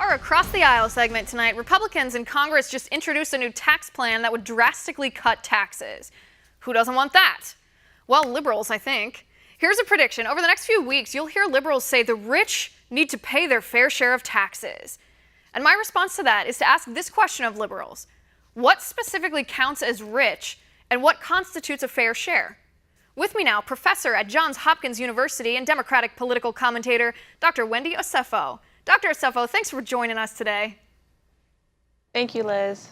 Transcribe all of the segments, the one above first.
our Across the Aisle segment tonight, Republicans in Congress just introduced a new tax plan that would drastically cut taxes. Who doesn't want that? Well, liberals, I think. Here's a prediction. Over the next few weeks, you'll hear liberals say the rich need to pay their fair share of taxes. And my response to that is to ask this question of liberals. What specifically counts as rich, and what constitutes a fair share? With me now, professor at Johns Hopkins University and Democratic political commentator, Dr. Wendy Osefo. Dr. Osefo, thanks for joining us today. Thank you, Liz.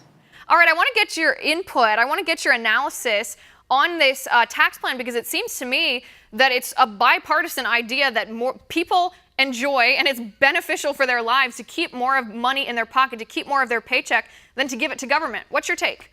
All right, I want to get your input. I want to get your analysis on this tax plan, because it seems to me that it's a bipartisan idea that more people enjoy, and it's beneficial for their lives to keep more of money in their pocket, to keep more of their paycheck than to give it to government. What's your take?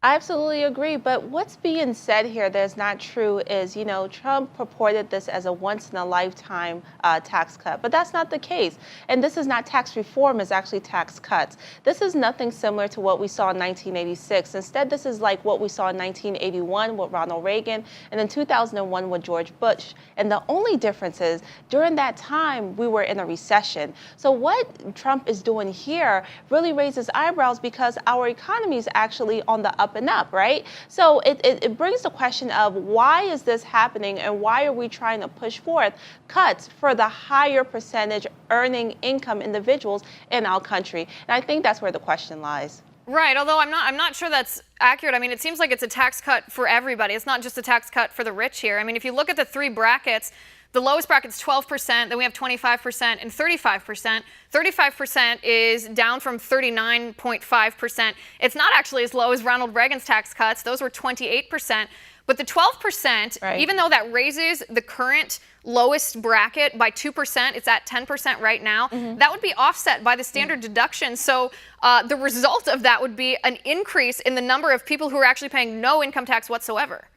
I absolutely agree, but what's being said here that is not true is, Trump purported this as a once-in-a-lifetime tax cut, but that's not the case. And this is not tax reform, it's actually tax cuts. This is nothing similar to what we saw in 1986. Instead, this is like what we saw in 1981 with Ronald Reagan and in 2001 with George Bush. And the only difference is, during that time, we were in a recession. So what Trump is doing here really raises eyebrows, because our economy is actually on the up and up, right? So it brings the question of, why is this happening, and why are we trying to push forth cuts for the higher percentage earning income individuals in our country? And I think that's where the question lies. Right, although I'm not sure that's accurate. I mean, it seems like it's a tax cut for everybody. It's not just a tax cut for the rich here. I mean, if you look at the three brackets, the lowest bracket's 12%, then we have 25% and 35%. 35% is down from 39.5%. It's not actually as low as Ronald Reagan's tax cuts. Those were 28%. But the 12%, right, even though that raises the current lowest bracket by 2%, it's at 10% right now, that would be offset by the standard deduction. So the result of that would be an increase in the number of people who are actually paying no income tax whatsoever.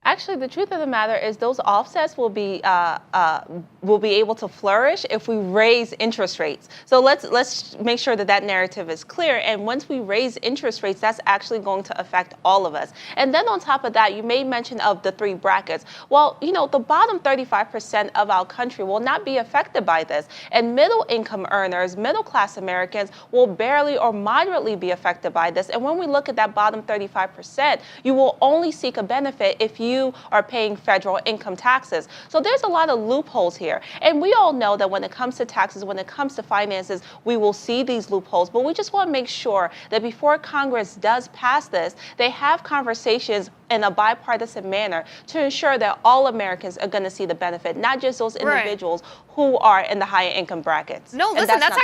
Actually, the truth of the matter is those offsets will be able to flourish if we raise interest rates. So let's make sure that narrative is clear. And once we raise interest rates, that's actually going to affect all of us. And then on top of that, you made mention of the three brackets. Well, the bottom 35% of our country will not be affected by this. And middle income earners, middle class Americans, will barely or moderately be affected by this. And when we look at that bottom 35%, you will only seek a benefit if you are paying federal income taxes. So there's a lot of loopholes here. And we all know that when it comes to taxes, when it comes to finances, we will see these loopholes. But we just want to make sure that before Congress does pass this, they have conversations in a bipartisan manner to ensure that all Americans are going to see the benefit, not just those individuals who are in the higher income brackets. No, listen, that's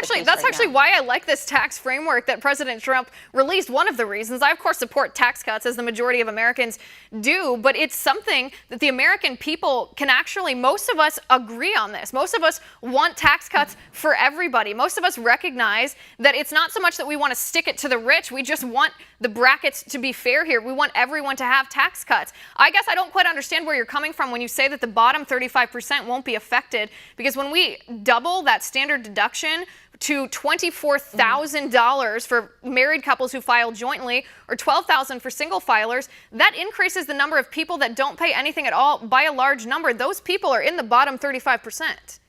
actually why I like this tax framework that President Trump released. One of the reasons. I, of course, support tax cuts, as the majority of Americans do, but it's something that the American people can actually, most of us agree on this. Most of us want tax cuts for everybody. Most of us recognize that it's not so much that we want to stick it to the rich. We just want the brackets to be fair here. We want everyone to have tax cuts. I guess I don't quite understand where you're coming from when you say that the bottom 35% won't be affected, because when we double that standard deduction to $24,000 for married couples who file jointly, or $12,000 for single filers, that increases the number of people that don't pay anything at all by a large number. Those people are in the bottom 35%.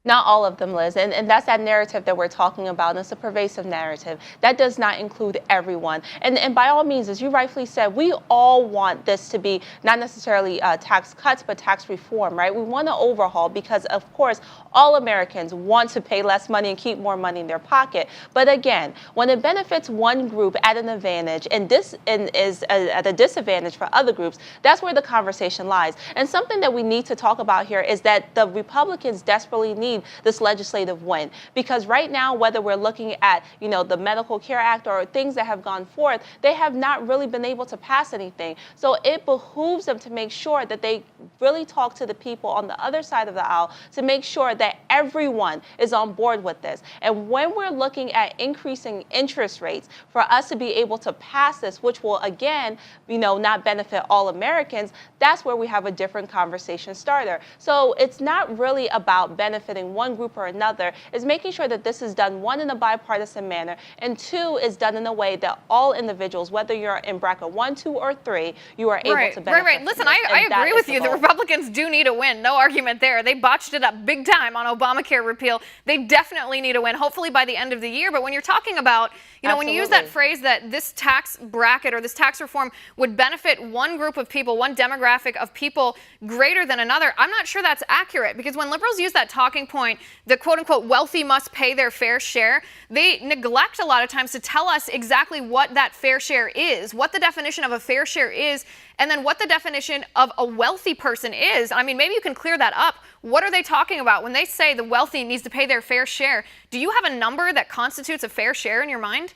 Not all of them, Liz, and that's that narrative that we're talking about, and it's a pervasive narrative. That does not include everyone. And by all means, as you rightfully said, we all want this to be not necessarily tax cuts, but tax reform, right? We want to overhaul, because, of course, all Americans want to pay less money and keep more money in their pocket. But again, when it benefits one group at an advantage and is at a disadvantage for other groups, that's where the conversation lies. And something that we need to talk about here is that the Republicans desperately need this legislative win, because right now, whether we're looking at the Medical Care Act or things that have gone forth, they have not really been able to pass anything. So it behooves them to make sure that they really talk to the people on the other side of the aisle to make sure that everyone is on board with this. And when we're looking at increasing interest rates, for us to be able to pass this, which will again not benefit all Americans, that's where we have a different conversation starter. So it's not really about benefiting benefiting one group or another is making sure that this is done, one, in a bipartisan manner, and two, is done in a way that all individuals, whether you're in bracket 1, 2, or 3, you are able to benefit. Right. Listen, I agree with you. The Republicans do need a win. No argument there. They botched it up big time on Obamacare repeal. They definitely need a win, hopefully by the end of the year. But when you're talking about, when you use that phrase that this tax bracket or this tax reform would benefit one group of people, one demographic of people greater than another, I'm not sure that's accurate, because when liberals use that talking point, the quote unquote wealthy must pay their fair share, they neglect a lot of times to tell us exactly what that fair share is, what the definition of a fair share is, and then what the definition of a wealthy person is. I mean, maybe you can clear that up. What are they talking about when they say the wealthy needs to pay their fair share? Do you have a number that constitutes a fair share in your mind?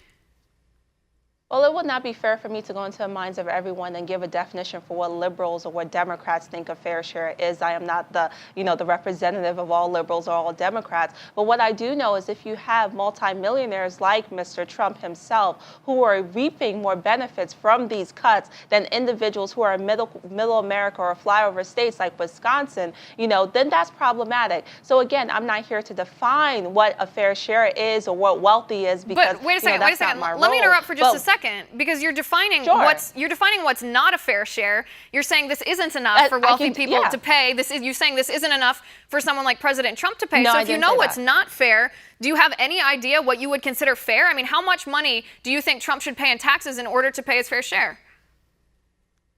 Well, it would not be fair for me to go into the minds of everyone and give a definition for what liberals or what Democrats think a fair share is. I am not the representative of all liberals or all Democrats. But what I do know is if you have multimillionaires like Mr. Trump himself who are reaping more benefits from these cuts than individuals who are in middle America or flyover states like Wisconsin, then that's problematic. So again, I'm not here to define what a fair share is or what wealthy is, because but wait a second, that's not my role. Let me interrupt for just a second. Because you're defining what's not a fair share. You're saying this isn't enough for wealthy people to pay. You're saying this isn't enough for someone like President Trump to pay. No, so if you know what's not fair, do you have any idea what you would consider fair? I mean, how much money do you think Trump should pay in taxes in order to pay his fair share?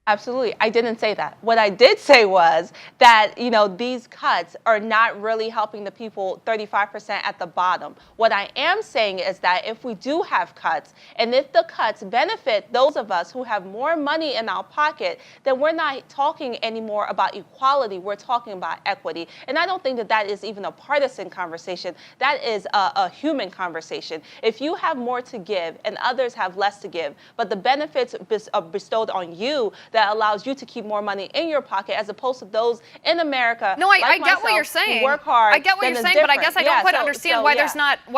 Absolutely. I didn't say that. What I did say was that, these cuts are not really helping the people 35% at the bottom. What I am saying is that if we do have cuts, and if the cuts benefit those of us who have more money in our pocket, then we're not talking anymore about equality. We're talking about equity. And I don't think that that is even a partisan conversation. That is a human conversation. If you have more to give and others have less to give, but the benefits are bestowed on you, that allows you to keep more money in your pocket as opposed to those in America. No, I get what you're saying. Who work hard. I get what you're saying, but I guess I don't quite understand why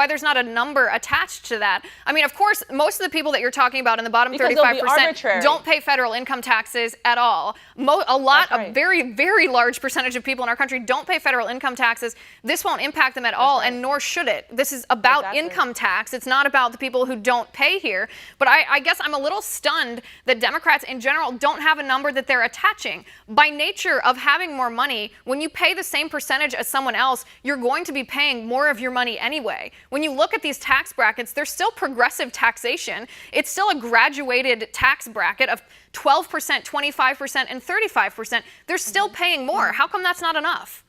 there's not a number attached to that. I mean, of course, most of the people that you're talking about in the bottom 35% don't pay federal income taxes at all. A very, very large percentage of people in our country don't pay federal income taxes. This won't impact them at all, and nor should it. This is about income tax. It's not about the people who don't pay here. But I guess I'm a little stunned that Democrats in general don't have a number that they're attaching. By nature of having more money, when you pay the same percentage as someone else, you're going to be paying more of your money anyway. When you look at these tax brackets, they're still progressive taxation. It's still a graduated tax bracket of 12%, 25%, and 35%. They're still paying more. How come that's not enough?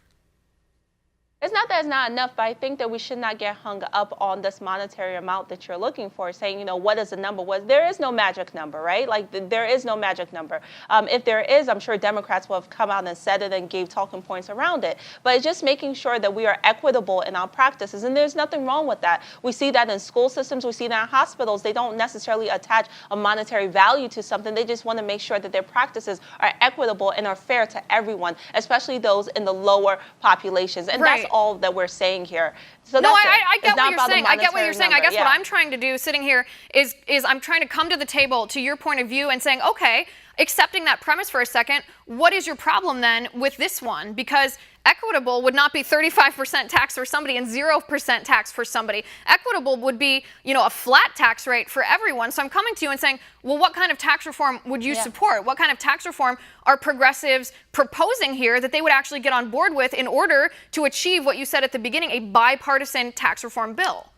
It's not that it's not enough, but I think that we should not get hung up on this monetary amount that you're looking for, saying, what is the number? There is no magic number, right? Like, there is no magic number. If there is, I'm sure Democrats will have come out and said it and gave talking points around it. But it's just making sure that we are equitable in our practices, and there's nothing wrong with that. We see that in school systems. We see that in hospitals. They don't necessarily attach a monetary value to something. They just want to make sure that their practices are equitable and are fair to everyone, especially those in the lower populations. And that's all that we're saying here. So no, I get what you're saying. I get what you're saying. I guess what I'm trying to do sitting here is I'm trying to come to the table to your point of view and saying, okay, accepting that premise for a second, what is your problem then with this one? Because equitable would not be 35% tax for somebody and 0% tax for somebody. Equitable would be, a flat tax rate for everyone. So I'm coming to you and saying, well, what kind of tax reform would you support? What kind of tax reform are progressives proposing here that they would actually get on board with in order to achieve what you said at the beginning, a bipartisan tax reform bill?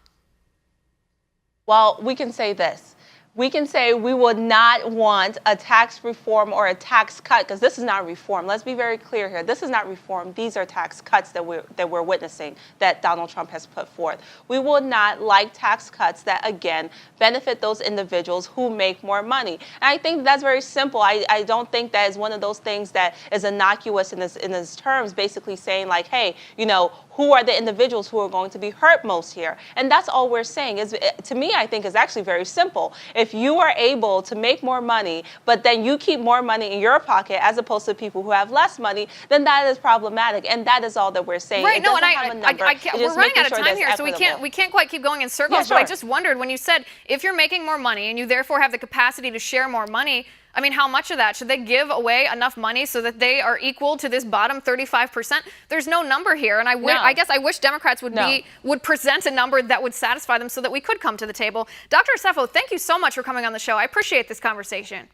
Well, we can say this. We can say we would not want a tax reform or a tax cut, because this is not reform. Let's be very clear here. This is not reform. These are tax cuts that we're witnessing, that Donald Trump has put forth. We would not like tax cuts that, again, benefit those individuals who make more money. And I think that's very simple. I don't think that is one of those things that is innocuous in its terms, basically saying like, hey, who are the individuals who are going to be hurt most here? And that's all we're saying. To me, I think is actually very simple. If you are able to make more money, but then you keep more money in your pocket as opposed to people who have less money, then that is problematic. And that is all that we're saying. Right. No, and we're running out of time here, so we can't quite keep going in circles. Yeah, sure. But I just wondered when you said if you're making more money and you therefore have the capacity to share more money, I mean, how much of that? Should they give away enough money so that they are equal to this bottom 35%? There's no number here, and I guess I wish Democrats would present a number that would satisfy them so that we could come to the table. Dr. Osefo, thank you so much for coming on the show. I appreciate this conversation.